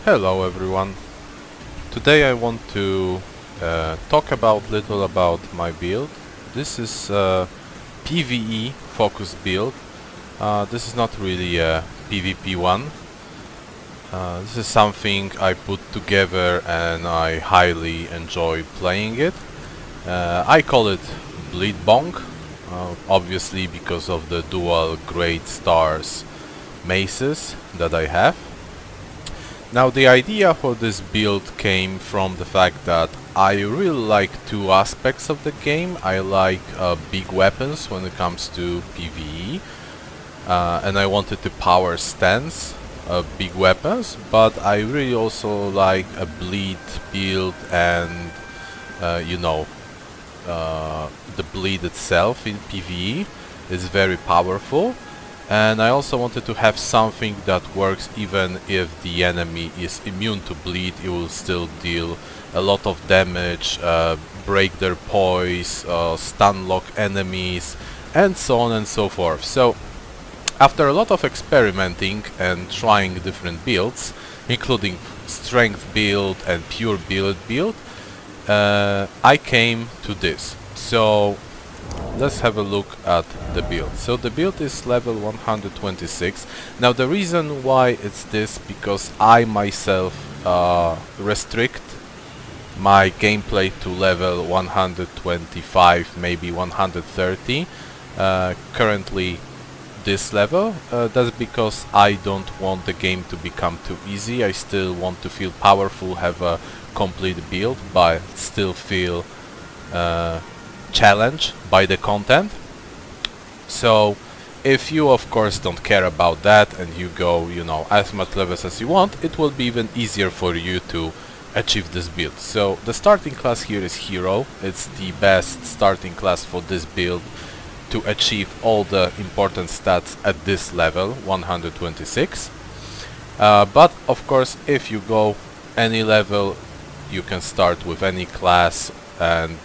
Hello everyone. Today I want to talk about little about my build. This is a PvE focused build. This is not really a PvP one. This is something I put together and I highly enjoy playing it. I call it Bleedbonk, obviously because of the dual great stars maces that I have. Now the idea for this build came from the fact that I really like two aspects of the game. I like big weapons when it comes to PvE, and I wanted to power stance big weapons, but I really also like a bleed build and the bleed itself in PvE is very powerful. And I also wanted to have something that works even if the enemy is immune to bleed. It will still deal a lot of damage, break their poise, stun lock enemies, and so on and so forth. So after a lot of experimenting and trying different builds, including strength build and pure build, I came to this. So let's have a look at the build. So the build is level 126. Now the reason why it's this, because I myself restrict my gameplay to level 125, maybe 130. Currently this level. That's because I don't want the game to become too easy. I still want to feel powerful, have a complete build, but still feel challenged by the content. So if you of course don't care about that and you go, as much levels as you want, it will be even easier for you to achieve this build. So the starting class here is Hero. It's the best starting class for this build to achieve all the important stats at this level, 126. But of course, if you go any level, you can start with any class, and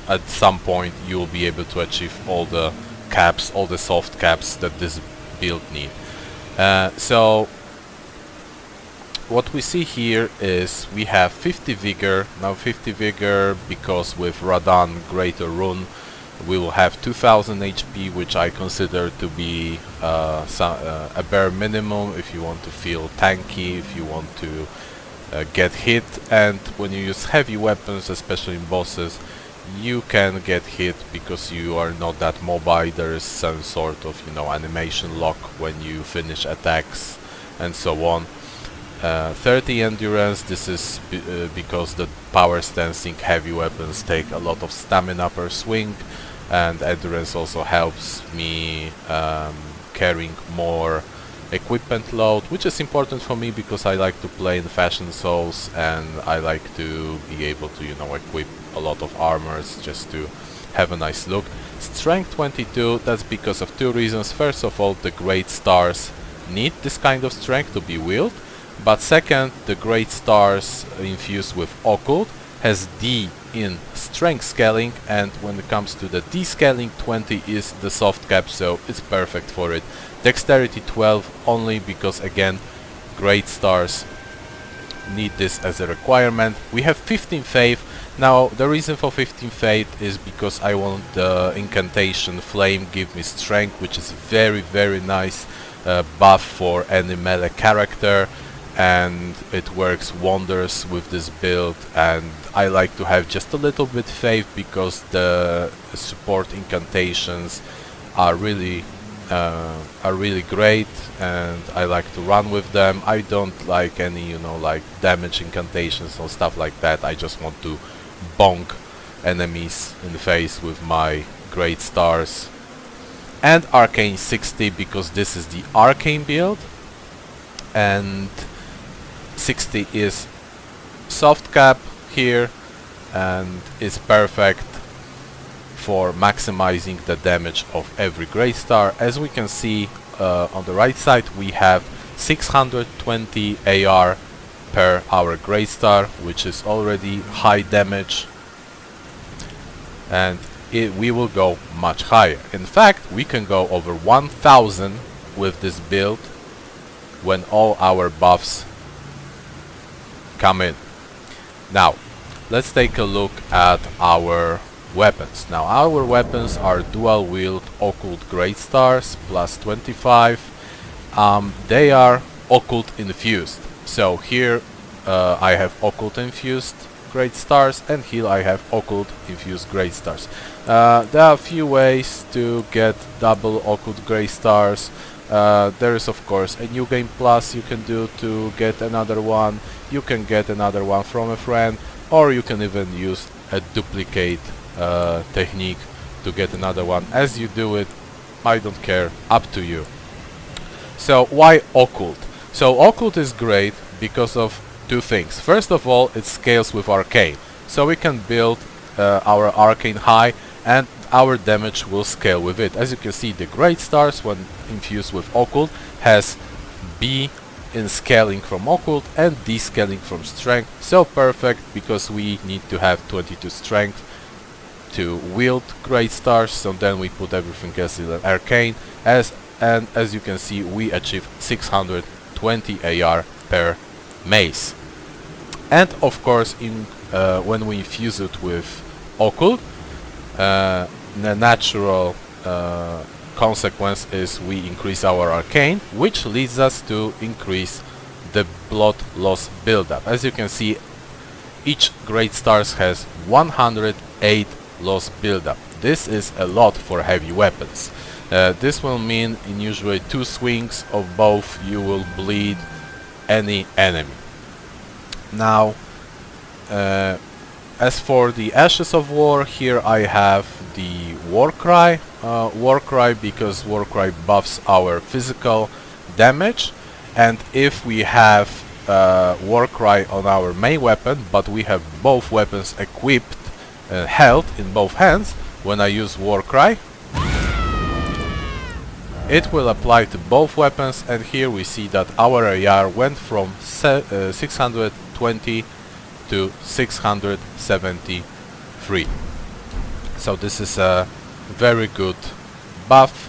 at some point you will be able to achieve all the caps, all the soft caps that this build need. So what we see here is we have 50 vigor. Now 50 vigor because with Radan Greater Rune we will have 2000 HP, which I consider to be a bare minimum if you want to feel tanky, if you want to get hit. And when you use heavy weapons, especially in bosses, you can get hit because you are not that mobile. There is some sort of animation lock when you finish attacks and so on. 30 endurance. This is because the power stancing heavy weapons take a lot of stamina per swing, and endurance also helps me carrying more equipment load, which is important for me because I like to play in Fashion Souls and I like to be able to equip a lot of armors just to have a nice look. Strength 22, that's because of two reasons. First of all, the great stars need this kind of strength to be wielded, but second, the great stars infused with occult has D in strength scaling, and when it comes to the D scaling, 20 is the soft cap, so it's perfect for it. Dexterity 12 only because again great stars need this as a requirement. We have 15 faith. Now the reason for 15 faith is because I want the incantation flame give me strength, which is very nice buff for any melee character, and it works wonders with this build. And I like to have just a little bit faith because the support incantations are really great, and I like to run with them. I don't like any like damage incantations or stuff like that. I just want to bonk enemies in the face with my great stars. And Arcane 60 because this is the Arcane build, and 60 is soft cap here and is perfect for maximizing the damage of every great star. As we can see on the right side, we have 620 AR per our great star, which is already high damage, and we will go much higher. In fact, we can go over 1000 with this build when all our buffs come in. Now, let's take a look at our weapons. Now, our weapons are dual wield occult great stars plus 25. They are occult infused. So here I have occult infused great stars, and here I have occult infused great stars. There are a few ways to get double occult great stars. There is of course a new game plus you can do to get another one. You can get another one from a friend, or you can even use a duplicate technique to get another one. As you do it, I don't care, up to you. So why occult? So occult is great because of two things. First of all, it scales with Arcane, so we can build our Arcane high and our damage will scale with it. As you can see, the great stars when infused with occult has B in scaling from occult and D scaling from strength. So perfect, because we need to have 22 strength to wield great stars, so then we put everything else in Arcane, and as you can see, we achieve 620 AR per mace. And of course, when we infuse it with occult, the natural consequence is we increase our Arcane, which leads us to increase the blood loss buildup. As you can see, each great stars has 108 loss buildup. This is a lot for heavy weapons. This will mean in usually 2 swings of both you will bleed any enemy. Now, as for the Ashes of War, here I have the Warcry. Warcry because Warcry buffs our physical damage, and if we have Warcry on our main weapon, but we have both weapons equipped held in both hands, when I use Warcry, it will apply to both weapons, and here we see that our AR went from 620 to 673. So this is a very good buff.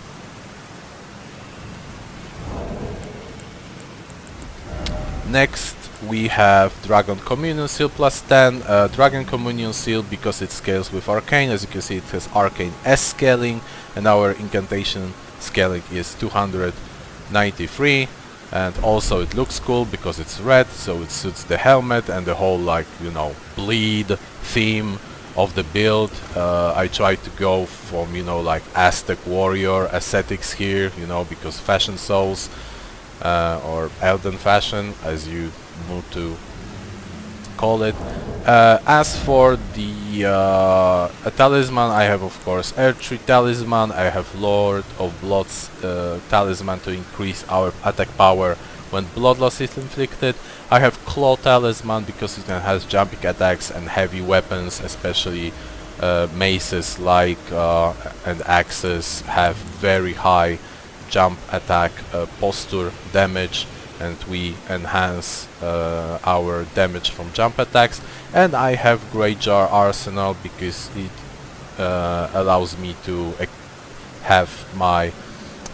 Next we have Dragon Communion Seal plus 10. Dragon Communion Seal because it scales with Arcane. As you can see, it has Arcane S scaling, and our incantation scaling is 293. And also it looks cool because it's red, so it suits the helmet and the whole, like, you know, bleed theme of the build. I try to go from, you know, like Aztec warrior aesthetics here, you know, because fashion souls, or Elden fashion, as you move to call it. As for the talisman, I have of course Air Tree talisman, I have Lord of Blood's talisman to increase our attack power when blood loss is inflicted. I have Claw talisman because it has jumping attacks and heavy weapons, especially maces like and axes have very high jump attack posture damage, and we enhance our damage from jump attacks. And I have Greyjar Arsenal because it allows me to have my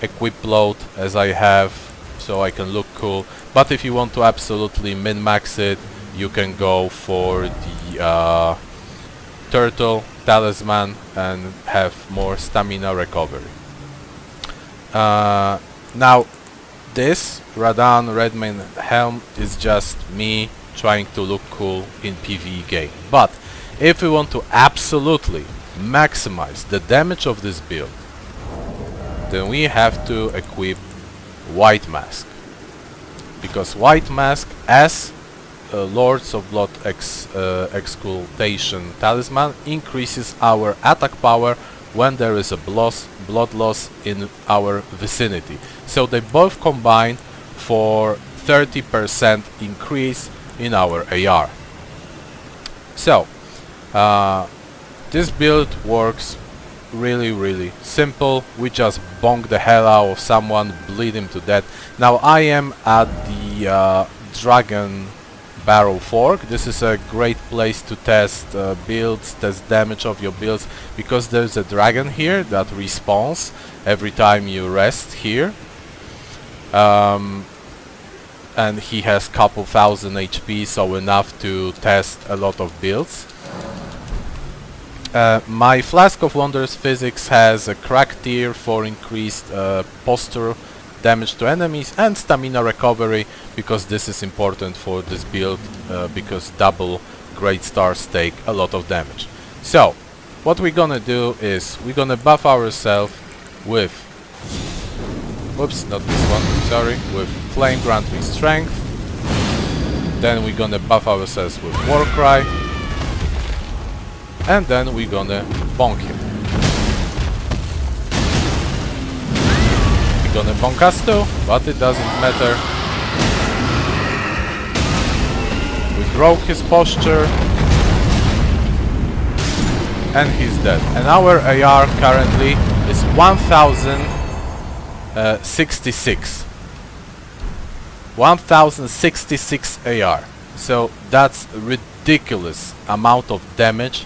equip load as I have, so I can look cool. But if you want to absolutely min-max it, you can go for the Turtle talisman and have more stamina recovery. Now this Radan Redmane helm is just me trying to look cool in PvE game. But if we want to absolutely maximize the damage of this build, then we have to equip White Mask. Because White Mask, as Lords of Blood Excultation talisman, increases our attack power when there is a blood loss in our vicinity. So they both combine for 30% increase in our AR. So this build works really simple. We just bonk the hell out of someone, bleed him to death. Now I am at the Dragon Barrel Fork. This is a great place to test builds, test damage of your builds, because there's a dragon here that respawns every time you rest here. and he has couple thousand HP, so enough to test a lot of builds. My Flask of Wondrous Physics has a crack tier for increased posture damage to enemies and stamina recovery, because this is important for this build, because double great stars take a lot of damage. So what we're gonna do is we're gonna buff ourselves with, whoops, not this one, sorry, with Flame Grant Me Strength. Then we're gonna buff ourselves with Warcry, and then we're gonna bonk him. We're gonna bonk us too, but it doesn't matter. We broke his posture, and he's dead. And our AR currently is 1066. 1066 AR. So that's a ridiculous amount of damage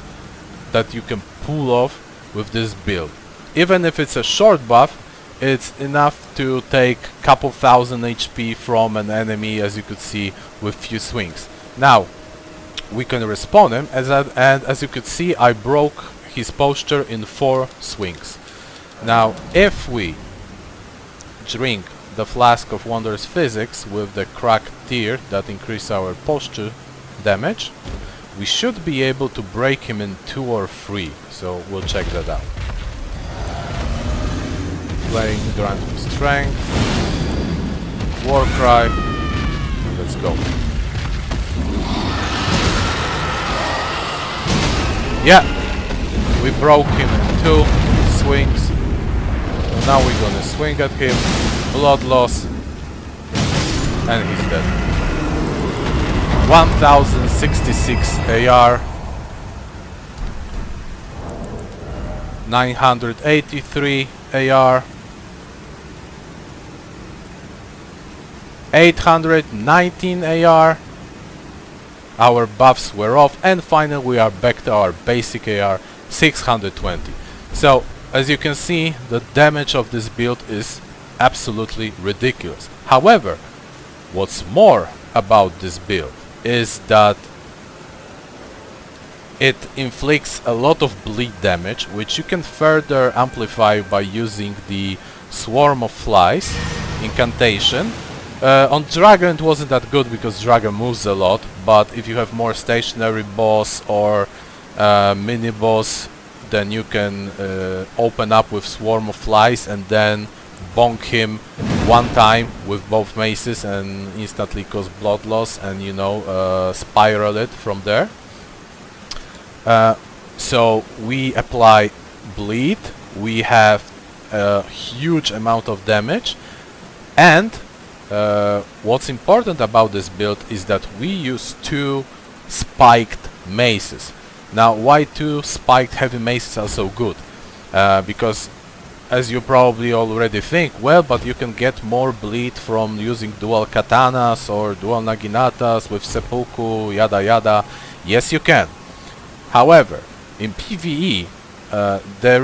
that you can pull off with this build. Even if it's a short buff, it's enough to take couple thousand HP from an enemy, as you could see, with few swings. Now we can respawn him, and as you could see, I broke his posture in 4 swings. Now if we drink the Flask of Wondrous Physics with the crack tier that increase our posture damage, we should be able to break him in 2 or 3, so we'll check that out. Flame Grant Me Strength, Warcry, let's go. Yeah, we broke him in 2 swings. So now we're gonna swing at him, blood loss, and he's dead. 1066 AR, 983 AR, 819 AR. Our buffs were off, and finally we are back to our basic AR, 620. So as you can see, the damage of this build is absolutely ridiculous. However, what's more about this build is that it inflicts a lot of bleed damage, which you can further amplify by using the Swarm of Flies incantation. On Dragon it wasn't that good because Dragon moves a lot, but if you have more stationary boss or mini boss, then you can open up with Swarm of Flies and then bonk him one time with both maces and instantly cause blood loss, and you know, spiral it from there. So we apply bleed, we have a huge amount of damage, and what's important about this build is that we use 2 spiked maces. Now why 2 spiked heavy maces are so good? Because as you probably already think, well, but you can get more bleed from using dual katanas or dual naginatas with seppuku, yada yada. Yes, you can. However, in PvE, there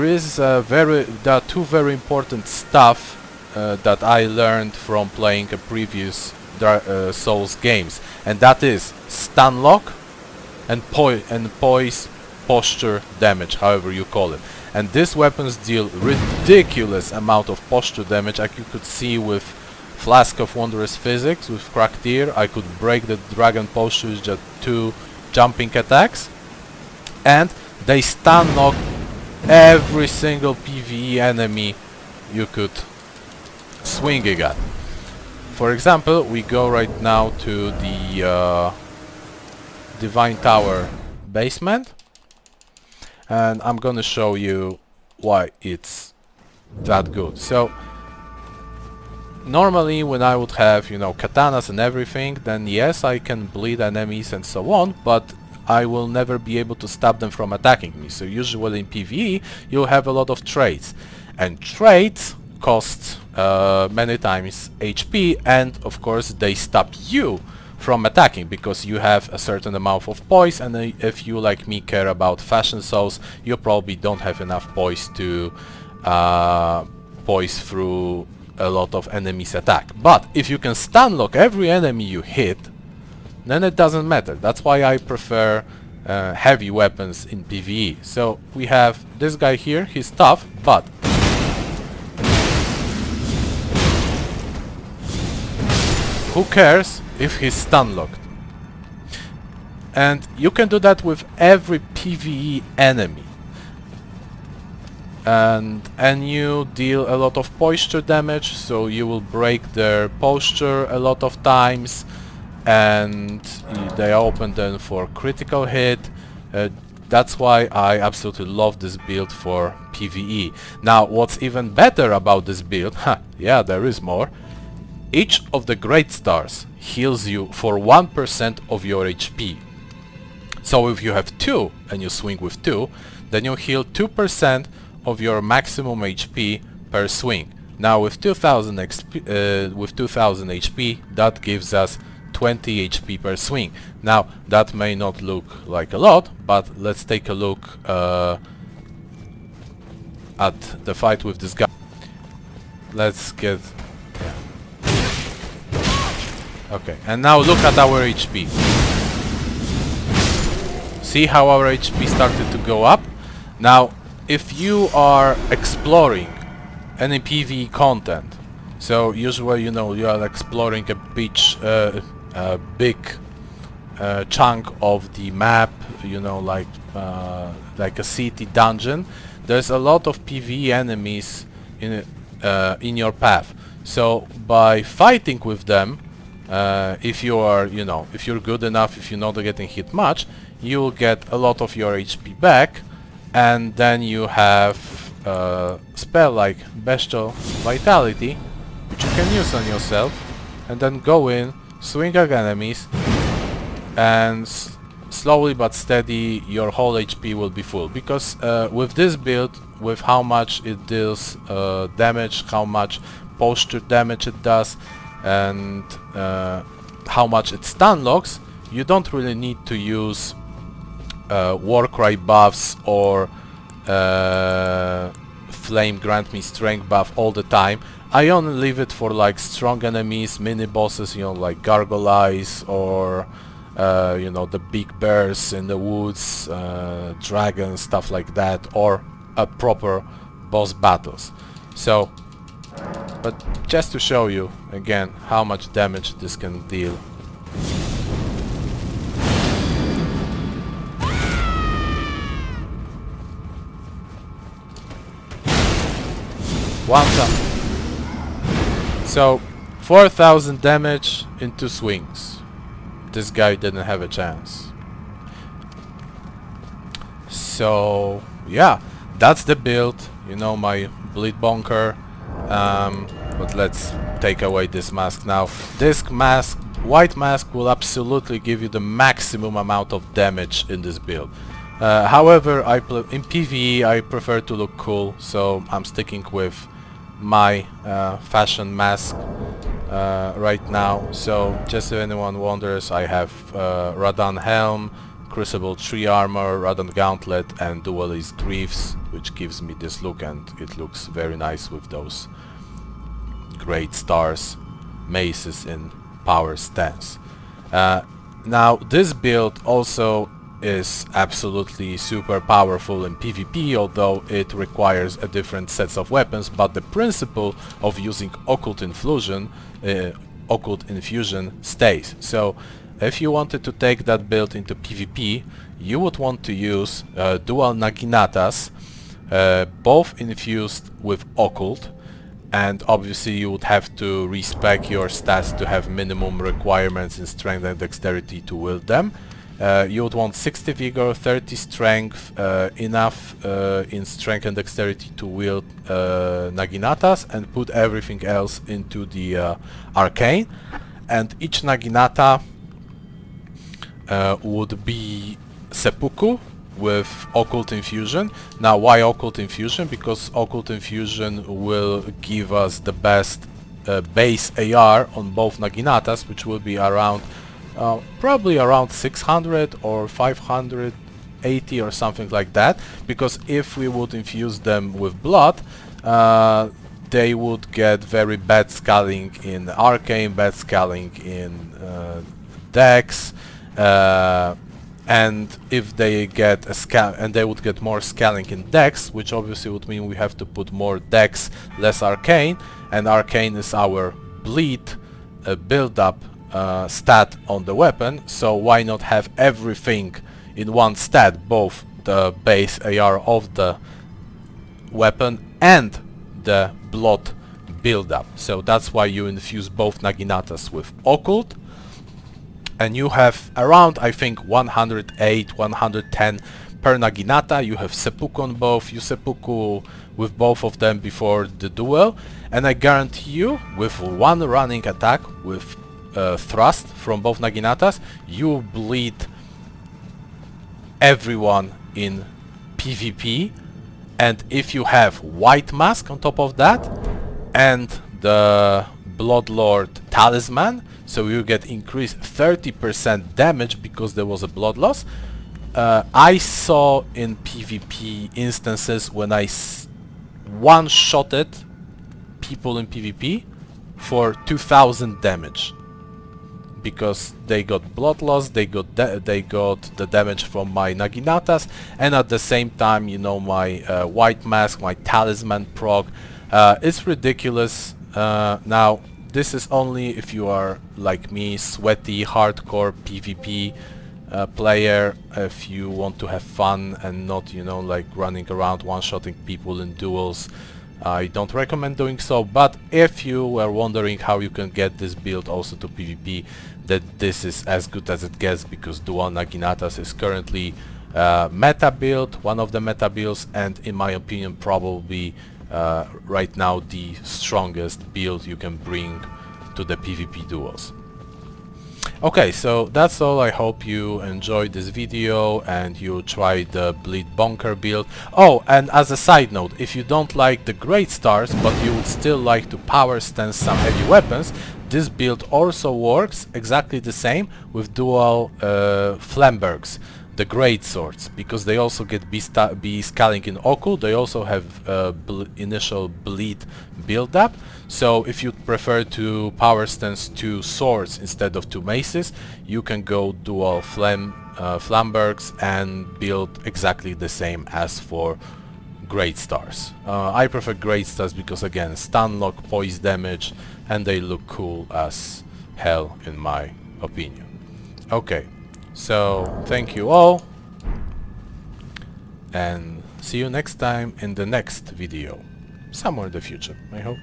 are 2 very important stuff that I learned from playing a previous Souls games, and that is stun lock and poise posture damage, however you call it. And these weapons deal ridiculous amount of posture damage. Like you could see with Flask of Wondrous Physics with crack tier, I could break the dragon posture with just 2 jumping attacks, and they stun lock every single PvE enemy you could swing at. For example, we go right now to the Divine Tower basement, and I'm gonna show you why it's that good. So normally when I would have, you know, katanas and everything, then yes, I can bleed enemies and so on, but I will never be able to stop them from attacking me. So usually in PvE you'll have a lot of trades, and trades cost many times HP, and of course they stop you from attacking because you have a certain amount of poise, and if you, like me, care about fashion souls, you probably don't have enough poise to poise through a lot of enemies attack. But if you can stun lock every enemy you hit, then it doesn't matter. That's why I prefer heavy weapons in PvE. So we have this guy here, he's tough, but who cares if he's stun locked? And you can do that with every PvE enemy. And you deal a lot of posture damage, so you will break their posture a lot of times, and they are open then for critical hit. That's why I absolutely love this build for PvE. Now, what's even better about this build, yeah, there is more. Each of the great stars heals you for 1% of your HP. So if you have 2 and you swing with 2, then you heal 2% of your maximum HP per swing. Now with 2000 HP, that gives us 20 HP per swing. Now that may not look like a lot, but let's take a look at the fight with this guy. Let's get... Okay, and now look at our HP. See how our HP started to go up? Now, if you are exploring any PvE content, so usually, you know, you are exploring a big chunk of the map, you know, like a city dungeon, there's a lot of PvE enemies in your path. So by fighting with them, if you are, you know, if you're good enough, if you're not getting hit much, you will get a lot of your HP back, and then you have a spell like Bestial Vitality, which you can use on yourself, and then go in, swing at enemies, and slowly but steady your whole HP will be full. Because with this build, with how much it deals damage, how much posture damage it does, and how much it stun locks, you don't really need to use Warcry buffs or Flame grant me strength buff all the time. I only leave it for like strong enemies, mini bosses, you know, like Gargoyles or you know, the big bears in the woods, dragons, stuff like that, or proper boss battles. So, but just to show you again how much damage this can deal. One time. So 4000 damage in 2 swings. This guy didn't have a chance. So yeah, that's the build. You know, my Bleedbonker. But let's take away this mask now. This mask, white mask, will absolutely give you the maximum amount of damage in this build. However, in PvE I prefer to look cool, so I'm sticking with my fashion mask right now. So just if anyone wonders, I have Radan Helm, Crucible Tree Armor, Radan Gauntlet, and Duelist Greaves, which gives me this look, and it looks very nice with those great stars maces in Powerstance. Now this build also is absolutely super powerful in PvP, although it requires a different sets of weapons, but the principle of using Occult Infusion stays. So if you wanted to take that build into PvP, you would want to use dual Naginatas, both infused with Occult, and obviously you would have to respec your stats to have minimum requirements in strength and dexterity to wield them. You would want 60 vigor, 30 strength, enough in strength and dexterity to wield Naginatas, and put everything else into the Arcane. And each Naginata would be Seppuku with Occult Infusion. Now why Occult Infusion? Because Occult Infusion will give us the best base AR on both Naginatas, which will be around probably around 600 or 580 or something like that, because if we would infuse them with blood, they would get very bad scaling in Arcane, bad scaling in Dex, and if they get a scale, and they would get more scaling in Dex, which obviously would mean we have to put more Dex, less Arcane, and Arcane is our bleed build-up stat on the weapon, so why not have everything in one stat, both the base AR of the weapon and the blood build-up. So that's why you infuse both Naginatas with Occult, and you have around, I think, 108, 110 per Naginata. You have seppuku on both, you seppuku with both of them before the duel, and I guarantee you, with one running attack with thrust from both Naginatas, you bleed everyone in PvP. And if you have White Mask on top of that and the Bloodlord talisman, so you get increased 30% damage because there was a blood loss. I saw in PvP instances when I one-shotted people in PvP for 2000 damage. Because they got blood loss, they got the damage from my Naginatas, and at the same time, you know, my White Mask, my talisman proc. It's ridiculous. Now, this is only if you are like me, sweaty, hardcore PvP player. If you want to have fun and not, you know, like running around one-shotting people in duels, I don't recommend doing so. But if you were wondering how you can get this build also to PvP, that this is as good as it gets, because Dual Naginatas is currently meta build, one of the meta builds, and in my opinion probably right now the strongest build you can bring to the PvP duels. Okay, so that's all. I hope you enjoyed this video and you try the Bleedbonker build. Oh, and as a side note, if you don't like the Great Stars but you would still like to power stance some heavy weapons, this build also works exactly the same with dual Flambergs, the Great Swords, because they also get B scaling in Occult. They also have initial bleed build-up. So if you prefer to power stance 2 swords instead of 2 maces, you can go dual Flambergs and build exactly the same as for Great Stars. I prefer Great Stars because, again, stun lock, poise damage, and they look cool as hell in my opinion. Okay, so thank you all, and see you next time in the next video, somewhere in the future, I hope.